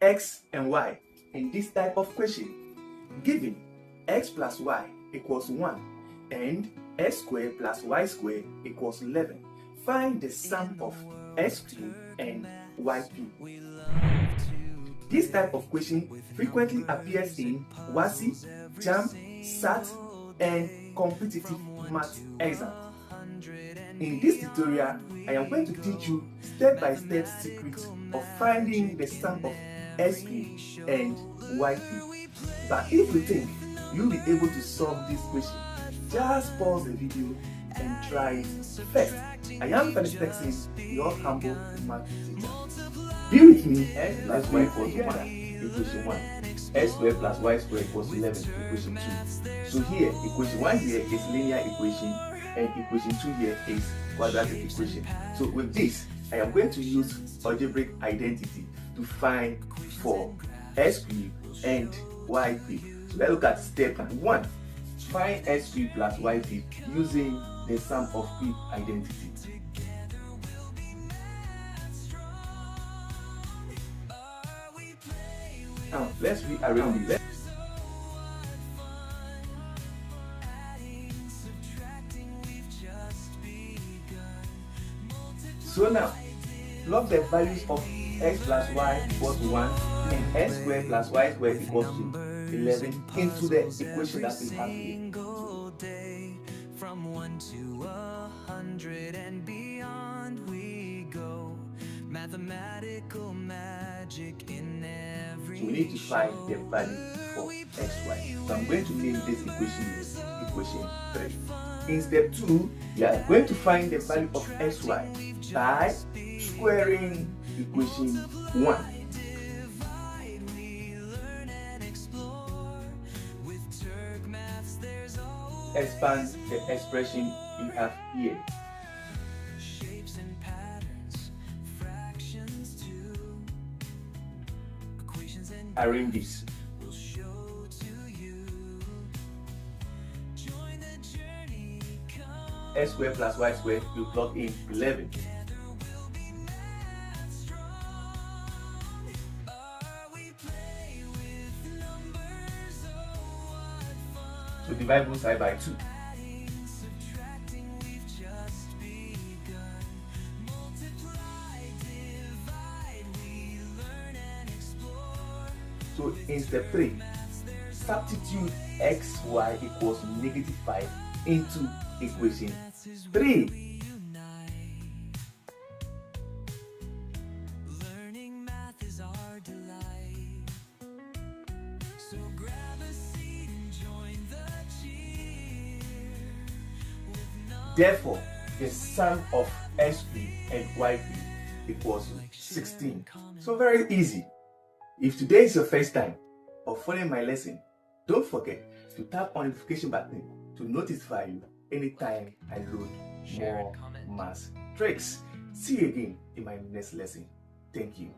x and y in this type of question. Given x plus y equals 1 and x² plus y² equals 11, find the sum of x³ and y³. This type of question frequently appears in WASSCE, JAMB, SAT, and competitive math exams. In this tutorial, I am going to teach you step-by-step secrets of finding the sum of x³ and y³. But if you think you'll be able to solve this question, just pause the video and try it. First, I am Felix Texan, your humble math teacher. Be with me. X plus y equals 1, equation 1. x² plus y² equals 11, equation 2. So here, equation 1 here is linear equation and equation 2 here is quadratic equation. So with this, I am going to use algebraic identity to find for x³ and y³. So let's look at step 1. Find x³ plus y³ using the sum of cube identity. Now let's rearrange it. So now, plug the values of x plus y equals 1 and x² plus y² equals to 11 into the equation that we have here. From 1 to 100 and beyond we go. Mathematical magic in every. So we need to find the value for xy. So I'm going to name this equation equation 3. In step 2, we are going to find the value of xy by squaring equation 1. Expand the expression you have here. Arrange this. x² plus y² you plug in 11. So divide both sides by 2. So in step 3, substitute xy equals -5 into equation 3. Therefore, the sum of x³ and y³ equals 16. So very easy. If today is your first time of following my lesson, don't forget to tap on the notification button to notify you anytime I load more math tricks. See you again in my next lesson. Thank you.